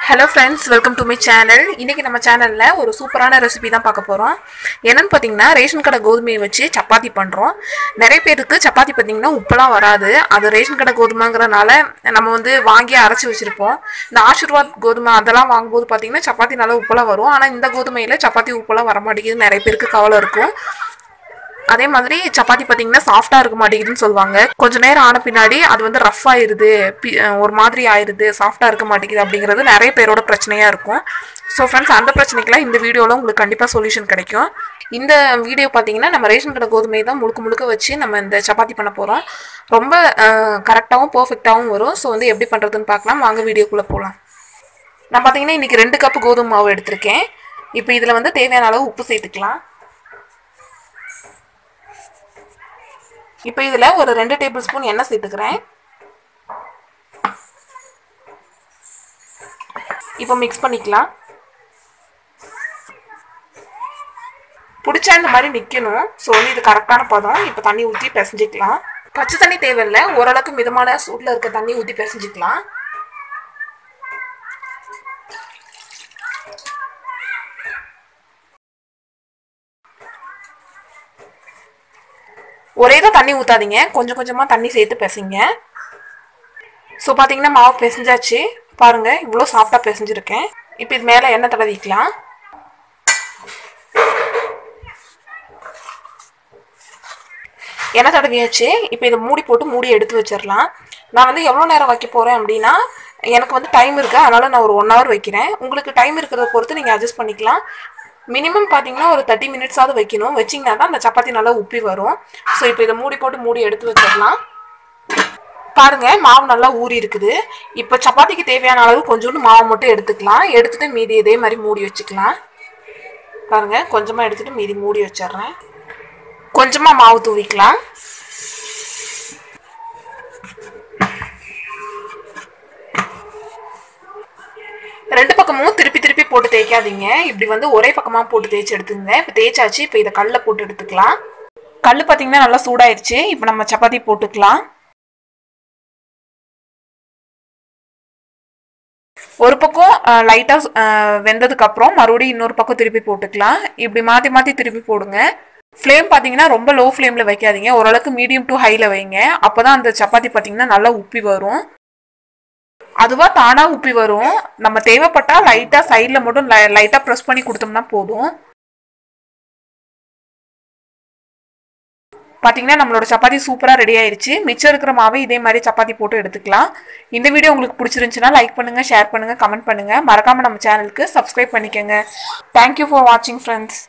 Hello friends, welcome to my channel. இன்னைக்கு நம்ம சேனல்ல ஒரு சூப்பரான ரெசிபி தான் பார்க்க போறோம். என்னன்னு பாத்தீங்கன்னா ரேஷன் கடை கோதுமையை வச்சு சப்பாத்தி பண்றோம். நிறைய பேருக்கு சப்பாத்தி பாத்தீங்கன்னா உப்புலாம் வராது. அது ரேஷன் கடை கோதுமைங்கறனால நம்ம வாங்கி அரைச்சு வச்சிருப்போம். இந்த ஆசீர்வாத் கோதுமை அதெல்லாம் வாங்கும்போது பாத்தீங்கன்னா சப்பாத்தி நல்லா உப்புலாம் வரும். ஆனா இந்த கோதுமையில சப்பாத்தி உப்புலாம் வர மாட்டேங்குது. நிறைய பேருக்கு கவலை இருக்கும். அதே மாதிரி சப்பாத்தி பாத்தீங்கன்னா சாஃப்ட்டா இருக்க மாட்டேங்குதுன்னு சொல்லுவாங்க. கொஞ்ச நேரம் ஆன பின்னாடி அது ரஃப் ஆயிருது, ஒரு மாதிரி ஆயிருது, சாஃப்ட்டா இருக்க மாட்டேங்குது அப்படிங்கிறது நிறைய பேரோட பிரச்சனையா இருக்கும். ஸோ ஃப்ரெண்ட்ஸ், அந்த பிரச்சனைக்கெல்லாம் இந்த வீடியோவில் உங்களுக்கு கண்டிப்பாக சொல்யூஷன் கிடைக்கும். இந்த வீடியோ பார்த்தீங்கன்னா நம்ம ரேஷன் கடை கோதுமையை தான் முழுக்க வச்சு நம்ம இந்த சப்பாத்தி பண்ண போகிறோம். ரொம்ப கரெக்டாகவும் பர்ஃபெக்டாகவும் வரும். ஸோ எப்படி பண்ணுறதுன்னு பார்க்கலாம். வாங்க வீடியோக்குள்ளே போகலாம். நான் பார்த்தீங்கன்னா இன்றைக்கி 2 கப் கோதுமை மாவு எடுத்திருக்கேன். இப்போ இதில் தேவையான அளவு உப்பு சேர்த்துக்கலாம். இப்போ இதில் ஒரு 2 டேபிள் ஸ்பூன் எண்ணெய் சேர்த்துக்கிறேன். இப்போ மிக்ஸ் பண்ணிக்கலாம். பிடிச்சா இந்த மாதிரி நிற்கணும். ஸோ இது கரெக்டான பதம். இப்போ தண்ணி ஊற்றி பிசைஞ்சிக்கலாம். பச்சை தண்ணி தேவையில்லை, ஓரளவுக்கு மிதமான சூட்டில் இருக்க தண்ணி ஊற்றி பிசைஞ்சிக்கலாம். ஒரே தான் தண்ணி ஊற்றாதீங்க, கொஞ்சம் கொஞ்சமாக தண்ணி சேர்த்து பிசைங்க. ஸோ பார்த்தீங்கன்னா மாவு பிசைஞ்சாச்சு. பாருங்கள், இவ்வளோ சாஃப்டாக பிசைஞ்சிருக்கேன். இப்போ இது மேலே எண்ணெய் தடவிக்கலாம். எண்ணெய் தடவியாச்சு. இப்போ இதை மூடி போட்டு மூடி எடுத்து வச்சிடலாம். நான் எவ்வளோ நேரம் வைக்க போகிறேன் அப்படின்னா, எனக்கு டைம் இருக்குது, அதனால் நான் ஒரு 1 hour வைக்கிறேன். உங்களுக்கு டைம் இருக்கிறத பொறுத்து நீங்கள் அட்ஜஸ்ட் பண்ணிக்கலாம். மினிமம் பார்த்தீங்கன்னா ஒரு 30 minutes வைக்கணும். வச்சிங்கன்னா தான் அந்த சப்பாத்தி நல்லா உப்பி வரும். ஸோ இப்போ இதை மூடி போட்டு மூடி எடுத்து வச்சிடலாம். பாருங்கள், மாவு நல்லா ஊறி இருக்குது. இப்போ சப்பாத்திக்கு தேவையான அளவு கொஞ்சோண்டு மாவு மட்டும் எடுத்துக்கலாம். எடுத்துகிட்டு மீதி இதே மாதிரி மூடி வச்சுக்கலாம். பாருங்கள், கொஞ்சமாக எடுத்துகிட்டு மீதி மூடி வச்சிட்றேன். கொஞ்சமாக மாவு தூவிக்கலாம். ரெண்டு பக்கமும் திருப்பி திருப்பி போட்டு தேய்க்காதீங்க. இப்படி ஒரே பக்கமாக போட்டு தேய்ச்சி எடுத்துங்க. இப்போ தேய்ச்சாச்சு. இப்போ இதை கல்லில் போட்டு எடுத்துக்கலாம். கல் பார்த்தீங்கன்னா நல்லா சூடாயிருச்சு. இப்போ நம்ம சப்பாத்தி போட்டுக்கலாம். ஒரு பக்கம் லைட்டாக வெந்ததுக்கப்புறம் மறுபடியும் இன்னொரு பக்கம் திருப்பி போட்டுக்கலாம். இப்படி மாற்றி மாற்றி திருப்பி போடுங்க. ஃப்ளேம் பார்த்தீங்கன்னா ரொம்ப லோ ஃப்ளேமில் வைக்காதீங்க, ஓரளவுக்கு மீடியம் டு ஹையில் வைங்க. அப்போ தான் அந்த சப்பாத்தி பார்த்தீங்கன்னா நல்லா உப்பி வரும். அதுவாக தானாக உப்பி வரும். நம்ம தேவைப்பட்டால் லைட்டாக சைடில் மட்டும் லைட்டாக ப்ரெஸ் பண்ணி கொடுத்தோம்னா போதும். பார்த்தீங்கன்னா நம்மளோட சப்பாத்தி சூப்பராக ரெடி ஆயிடுச்சு. மிச்சம் இருக்கிற மாவை இதே மாதிரி சப்பாத்தி போட்டு எடுத்துக்கலாம். இந்த வீடியோ உங்களுக்கு பிடிச்சிருந்துச்சுன்னா லைக் பண்ணுங்கள், ஷேர் பண்ணுங்கள், கமெண்ட் பண்ணுங்கள். மறக்காமல் நம்ம சேனலுக்கு சப்ஸ்கிரைப் பண்ணிக்கோங்க. தேங்க்யூ ஃபார் வாட்சிங் ஃப்ரெண்ட்ஸ்.